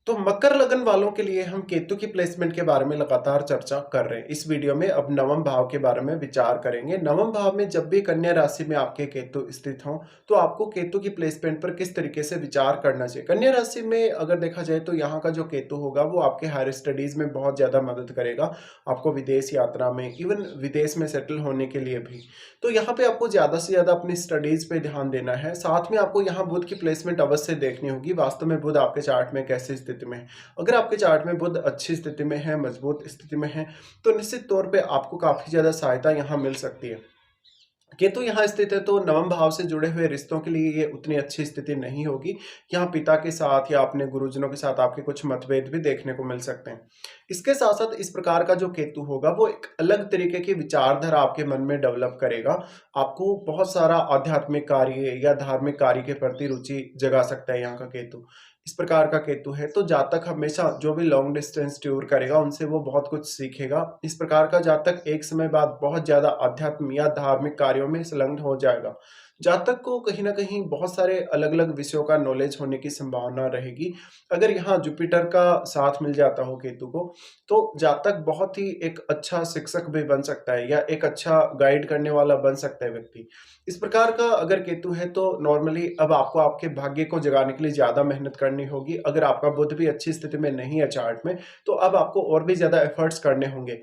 तो मकर लगन वालों के लिए हम केतु की प्लेसमेंट के बारे में लगातार चर्चा कर रहे हैं। इस वीडियो में अब नवम भाव के बारे में विचार करेंगे। नवम भाव में जब भी कन्या राशि में आपके केतु स्थित हों, तो आपको केतु की प्लेसमेंट पर किस तरीके से विचार करना चाहिए। कन्या राशि में अगर देखा जाए तो यहाँ का जो केतु होगा वो आपके हायर स्टडीज में बहुत ज़्यादा मदद करेगा, आपको विदेश यात्रा में, इवन विदेश में सेटल होने के लिए भी। तो यहाँ पे आपको ज़्यादा से ज़्यादा अपनी स्टडीज पे ध्यान देना है। साथ में आपको यहाँ बुध की प्लेसमेंट अवश्य देखनी होगी, वास्तव में बुध आपके चार्ट में कैसी स्थिति में है। अगर आपके चार्ट में बुध अच्छी स्थिति में है, मजबूत स्थिति में है, तो निश्चित तौर पे आपको काफ़ी ज़्यादा सहायता यहाँ मिल सकती है। केतु यहाँ स्थित है तो नवम भाव से जुड़े हुए रिश्तों के लिए ये उतनी अच्छी स्थिति नहीं होगी। यहाँ पिता के साथ या अपने गुरुजनों के साथ आपके कुछ मतभेद भी देखने को मिल सकते हैं। इसके साथ साथ इस प्रकार का जो केतु होगा वो एक अलग तरीके की विचारधारा आपके मन में डेवलप करेगा। आपको बहुत सारा आध्यात्मिक कार्य या धार्मिक कार्य के प्रति रुचि जगा सकता है यहाँ का केतु। इस प्रकार का केतु है तो जातक हमेशा जो भी लॉन्ग डिस्टेंस टूर करेगा उनसे वो बहुत कुछ सीखेगा। इस प्रकार का जातक एक समय बाद बहुत ज्यादा अध्यात्म या धार्मिक कार्यों में संलग्न हो जाएगा। जातक को कहीं ना कहीं बहुत सारे अलग अलग विषयों का नॉलेज होने की संभावना रहेगी। अगर यहाँ जुपिटर का साथ मिल जाता हो केतु को, तो जातक बहुत ही एक अच्छा शिक्षक भी बन सकता है या एक अच्छा गाइड करने वाला बन सकता है व्यक्ति। इस प्रकार का अगर केतु है तो नॉर्मली अब आपको आपके भाग्य को जगाने के लिए ज्यादा मेहनत करनी होगी। अगर आपका बुध भी अच्छी स्थिति में नहीं है चार्ट में, तो अब आपको और भी ज्यादा एफर्ट्स करने होंगे।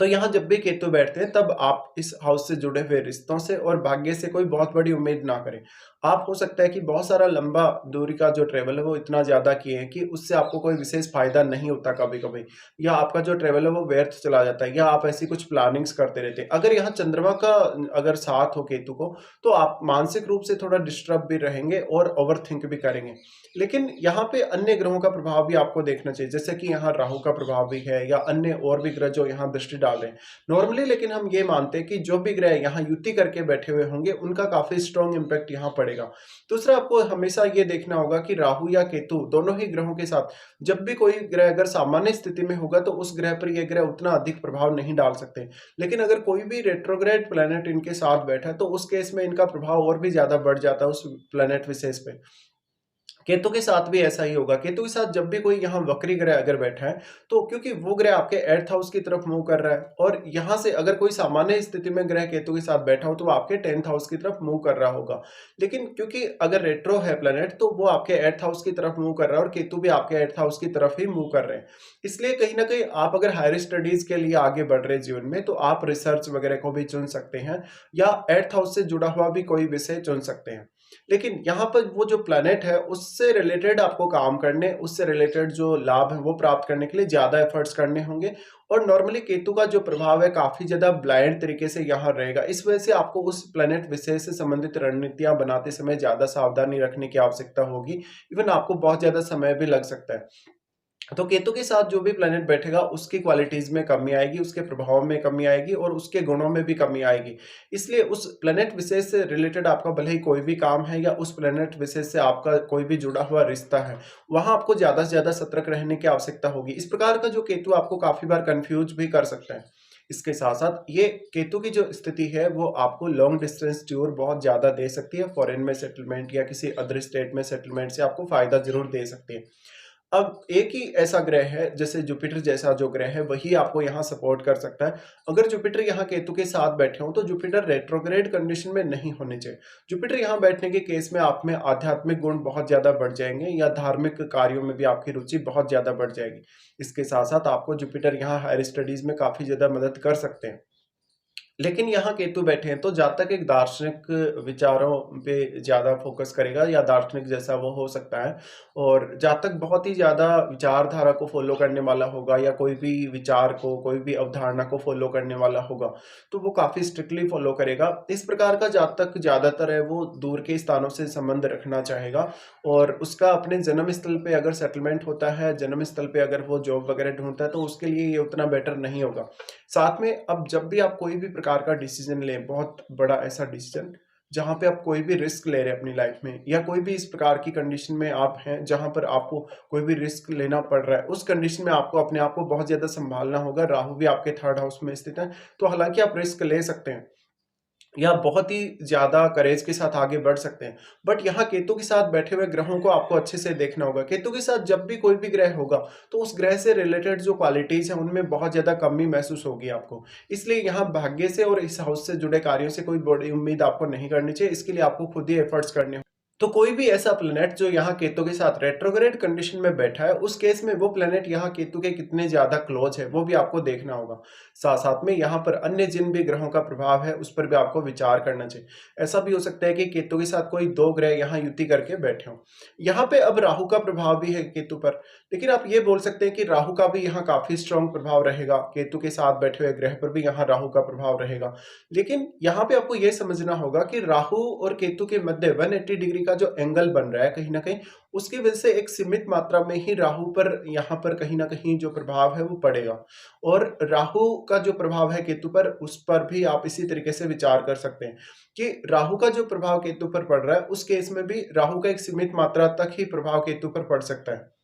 तो यहाँ जब भी केतु बैठते हैं तब आप इस हाउस से जुड़े हुए रिश्तों से और भाग्य से कोई बहुत बड़ी उम्मीद ना करें। आप हो सकता है कि बहुत सारा लंबा दूरी का जो ट्रेवल है वो इतना ज़्यादा किए हैं कि उससे आपको कोई विशेष फायदा नहीं होता कभी-कभी, या आपका जो ट्रेवल है वो व्यर्थ चला जाता है, या आप ऐसी कुछ प्लानिंग्स करते रहते हैं। अगर यहाँ चंद्रमा का अगर साथ हो केतु को, तो आप मानसिक रूप से थोड़ा डिस्टर्ब भी रहेंगे और ओवरथिंक भी करेंगे। लेकिन यहाँ पे अन्य ग्रहों का प्रभाव भी आपको देखना चाहिए, जैसे कि यहाँ राहु का प्रभाव भी है या अन्य और भी ग्रह जो यहाँ दृष्टि डाल रहे हैं नॉर्मली। लेकिन हम ये मानते हैं कि जो भी ग्रह यहाँ युति करके बैठे हुए होंगे उनका काफी स्ट्रॉन्ग इम्पैक्ट यहाँ पड़ेगा। दूसरा, आपको हमेशा ये देखना होगा कि राहु या केतु दोनों ही ग्रहों के साथ जब भी कोई ग्रह अगर सामान्य स्थिति में होगा तो उस ग्रह पर ये ग्रह उतना अधिक प्रभाव नहीं डाल सकते। लेकिन अगर कोई भी रेट्रोग्रेड प्लेनेट इनके साथ बैठा है तो उस केस में इनका प्रभाव और भी ज्यादा बढ़ जाता है उस प्लेनेट विशेष पे। केतु के साथ भी ऐसा ही होगा। केतु के साथ जब भी कोई यहाँ वक्री ग्रह अगर बैठा है, तो क्योंकि वो ग्रह आपके एर्थ हाउस की तरफ मूव कर रहा है, और यहाँ से अगर कोई सामान्य स्थिति में ग्रह केतु के साथ बैठा हो तो वो आपके 10th हाउस की तरफ मूव कर रहा होगा। लेकिन क्योंकि अगर रेट्रो है प्लेनेट तो वो आपके एर्थ हाउस की तरफ मूव कर रहा है और केतु भी आपके एर्थ हाउस की तरफ ही मूव कर रहे हैं। इसलिए कहीं ना कहीं आप अगर हायर स्टडीज के लिए आगे बढ़ रहे हैं जीवन में, तो आप रिसर्च वगैरह को भी चुन सकते हैं या एर्थ हाउस से जुड़ा हुआ भी कोई विषय चुन सकते हैं। लेकिन यहाँ पर वो जो प्लैनेट है उससे रिलेटेड आपको काम करने, उससे रिलेटेड जो लाभ है वो प्राप्त करने के लिए ज्यादा एफर्ट्स करने होंगे। और नॉर्मली केतु का जो प्रभाव है काफी ज्यादा ब्लाइंड तरीके से यहाँ रहेगा। इस वजह से आपको उस प्लैनेट विशेष से संबंधित रणनीतियां बनाते समय ज्यादा सावधानी रखने की आवश्यकता होगी। इवन आपको बहुत ज्यादा समय भी लग सकता है। तो केतु के साथ जो भी प्लेनेट बैठेगा उसकी क्वालिटीज में कमी आएगी, उसके प्रभाव में कमी आएगी और उसके गुणों में भी कमी आएगी। इसलिए उस प्लेनेट विशेष से रिलेटेड आपका भले ही कोई भी काम है या उस प्लेनेट विशेष से आपका कोई भी जुड़ा हुआ रिश्ता है, वहां आपको ज्यादा से ज्यादा सतर्क रहने की आवश्यकता होगी। इस प्रकार का जो केतु आपको काफी बार कंफ्यूज भी कर सकता है। इसके साथ साथ ये केतु की जो स्थिति है वो आपको लॉन्ग डिस्टेंस टूर बहुत ज्यादा दे सकती है। फॉरेन में सेटलमेंट या किसी अदर स्टेट में सेटलमेंट से आपको फायदा जरूर दे सकती है। अब एक ही ऐसा ग्रह है जैसे जुपिटर जैसा जो ग्रह है वही आपको यहाँ सपोर्ट कर सकता है। अगर जुपिटर यहाँ केतु के साथ बैठे हो तो जुपिटर रेट्रोग्रेड कंडीशन में नहीं होने चाहिए। जुपिटर यहाँ बैठने के केस में आप में आध्यात्मिक गुण बहुत ज्यादा बढ़ जाएंगे या धार्मिक कार्यों में भी आपकी रुचि बहुत ज्यादा बढ़ जाएगी। इसके साथ साथ आपको जुपिटर यहाँ हायर स्टडीज में काफी ज्यादा मदद कर सकते हैं। लेकिन यहाँ केतु बैठे हैं तो जातक एक दार्शनिक विचारों पे ज्यादा फोकस करेगा या दार्शनिक जैसा वो हो सकता है। और जातक बहुत ही ज्यादा विचारधारा को फॉलो करने वाला होगा या कोई भी विचार को, कोई भी अवधारणा को फॉलो करने वाला होगा, तो वो काफी स्ट्रिक्टली फॉलो करेगा। इस प्रकार का जातक ज्यादातर है वो दूर के स्थानों से संबंध रखना चाहेगा। और उसका अपने जन्म स्थल पे अगर सेटलमेंट होता है, जन्म स्थल पे अगर वो जॉब वगैरह ढूंढता है, तो उसके लिए ये उतना बेटर नहीं होगा। साथ में अब जब भी आप कोई भी प्रकार का डिसीजन लें, बहुत बड़ा ऐसा डिसीजन जहां पे आप कोई भी रिस्क ले रहे हैं अपनी लाइफ में, या कोई भी इस प्रकार की कंडीशन में आप हैं जहां पर आपको कोई भी रिस्क लेना पड़ रहा है, उस कंडीशन में आपको अपने आप को बहुत ज्यादा संभालना होगा। राहु भी आपके 3rd हाउस में स्थित है, तो हालांकि आप रिस्क ले सकते हैं, या बहुत ही ज़्यादा करेज के साथ आगे बढ़ सकते हैं। बट यहाँ केतु के साथ बैठे हुए ग्रहों को आपको अच्छे से देखना होगा। केतु के साथ जब भी कोई भी ग्रह होगा, तो उस ग्रह से रिलेटेड जो क्वालिटीज़ हैं, उनमें बहुत ज़्यादा कमी महसूस होगी आपको। इसलिए यहाँ भाग्य से और इस हाउस से जुड़े कार्यों से कोई बड़ी उम्मीद आपको नहीं करनी चाहिए। इसके लिए आपको खुद ही एफर्ट्स करने तो कोई भी ऐसा प्लैनेट जो यहाँ केतु के साथ रेट्रोग्रेड कंडीशन में बैठा है, उस केस में वो प्लैनेट यहाँ केतु के कितने ज़्यादा क्लोज है, वो भी आपको देखना होगा। साथ-साथ में यहाँ पर अन्य जिन भी ग्रहों का प्रभाव है, उस पर भी आपको विचार करना चाहिए। ऐसा भी हो सकता है कि केतु के साथ कोई 2 ग्रह यहाँ युति करके बैठे हों। यहाँ पे अब राहु का प्रभाव भी है केतु पर, लेकिन आप ये बोल सकते हैं कि राहु का भी यहाँ काफ़ी स्ट्रॉन्ग प्रभाव रहेगा, केतु के साथ बैठे हुए ग्रह पर भी यहाँ राहु का प्रभाव रहेगा। लेकिन यहाँ पे आपको ये समझना होगा कि राहु और केतु के मध्य 180 डिग्री का जो एंगल बन रहा है कहीं न कहीं, उसकी वजह से एक सीमित मात्रा में ही राहु पर यहाँ पर कहीं न कहीं जो प्रभाव है वो पड़ेगा। और राहु का जो प्रभाव है केतु पर, उस पर भी आप इसी तरीके से विचार कर सकते हैं कि राहु का जो प्रभाव केतु पर पड़ रहा है, उस केस में भी राहु का एक सीमित मात्रा तक ही प्रभाव केतु पर पड़ सकता है।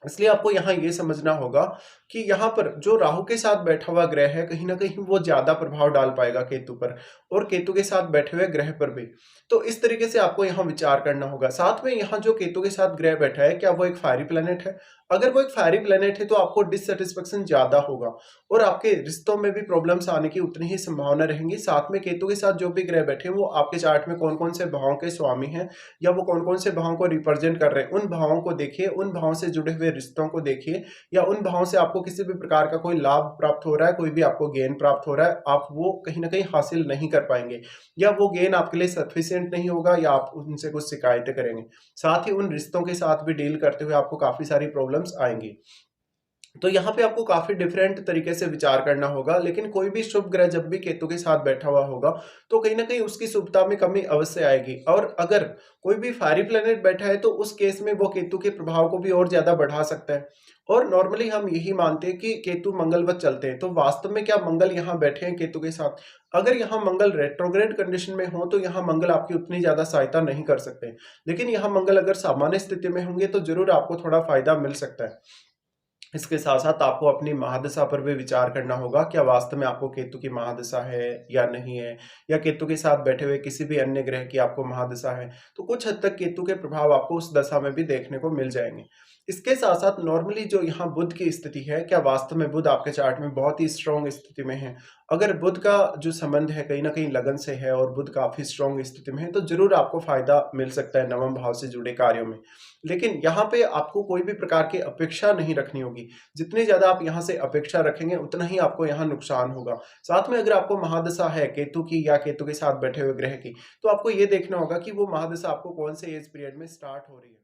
इसलिए आपको यहाँ ये समझना होगा कि यहाँ पर जो राहु के साथ बैठा हुआ ग्रह है, कहीं न कहीं वो ज़्यादा प्रभाव डाल पाएगा केतु पर और केतु के साथ बैठे हुए ग्रह पर भी। तो इस तरीके से आपको यहाँ विचार करना होगा। साथ में यहाँ जो केतु के साथ ग्रह बैठा है, क्या वो एक फायरी प्लैनेट है? अगर वो एक फायरी प्लैनेट है, तो आपको डिससैटिस्फैक्शन ज़्यादा होगा और आपके रिश्तों में भी प्रॉब्लम्स आने की उतनी ही संभावना रहेंगी। साथ में केतु के साथ जो भी ग्रह बैठे हैं, वो आपके चार्ट में कौन-कौन से भावों के स्वामी हैं या वो कौन-कौन से भावों को रिप्रेजेंट कर रहे हैं, उन भावों को देखिए, उन भावों से जुड़े हुए रिश्तों को देखिए या उन भावों से आपको किसी भी प्रकार का कोई लाभ प्राप्त हो रहा है, कोई भी आपको गेन प्राप्त हो रहा है, आप वो कहीं न कहीं हासिल नहीं कर पाएँगे या वो गेन आपके लिए सफिशिएंट नहीं होगा या आप उनसे कुछ शिकायतें करेंगे। साथ ही उन रिश्तों के साथ भी डील करते हुए आपको काफ़ी सारी प्रॉब्लम्स आएँगी। तो यहाँ पे आपको काफ़ी डिफरेंट तरीके से विचार करना होगा, लेकिन कोई भी शुभ ग्रह जब भी केतु के साथ बैठा हुआ होगा, तो कहीं न कहीं उसकी शुभता में कमी अवश्य आएगी और अगर कोई भी फायरी प्लैनेट बैठा है, तो उस केस में वो केतु के प्रभाव को भी और ज़्यादा बढ़ा सकता है। और नॉर्मली हम यही मानते हैं कि केतु मंगलवत चलते हैं, तो वास्तव में क्या मंगल यहाँ बैठे हैं केतु के साथ? अगर यहाँ मंगल रेट्रोग्रेड कंडीशन में हो, तो यहाँ मंगल आपकी उतनी ज़्यादा सहायता नहीं कर सकते। लेकिन यहाँ मंगल अगर सामान्य स्थिति में होंगे, तो ज़रूर आपको थोड़ा फ़ायदा मिल सकता है। इसके साथ-साथ आपको अपनी महादशा पर भी विचार करना होगा, क्या वास्तव में आपको केतु की महादशा है या नहीं है? या केतु के साथ बैठे हुए किसी भी अन्य ग्रह की आपको महादशा है? तो कुछ हद तक केतु के प्रभाव आपको उस दशा में भी देखने को मिल जाएँगे। इसके साथ-साथ नॉर्मली जो यहाँ बुध की स्थिति है, क्या वास्तव में बुध आपके चार्ट में बहुत ही स्ट्रॉन्ग स्थिति में है? अगर बुध का जो संबंध है कहीं न कहीं लगन से है और बुध काफ़ी स्ट्रॉन्ग स्थिति में है, तो ज़रूर आपको फ़ायदा मिल सकता है नवम भाव से जुड़े कार्यों में। लेकिन यहाँ पे आपको कोई भी प्रकार की अपेक्षा नहीं रखनी होगी। जितनी ज़्यादा आप यहाँ से अपेक्षा रखेंगे, उतना ही आपको यहाँ नुकसान होगा। साथ में अगर आपको महादशा है केतु की या केतु के साथ बैठे हुए ग्रह की, तो आपको ये देखना होगा कि वो महादशा आपको कौन से एज पीरियड में स्टार्ट हो रही है।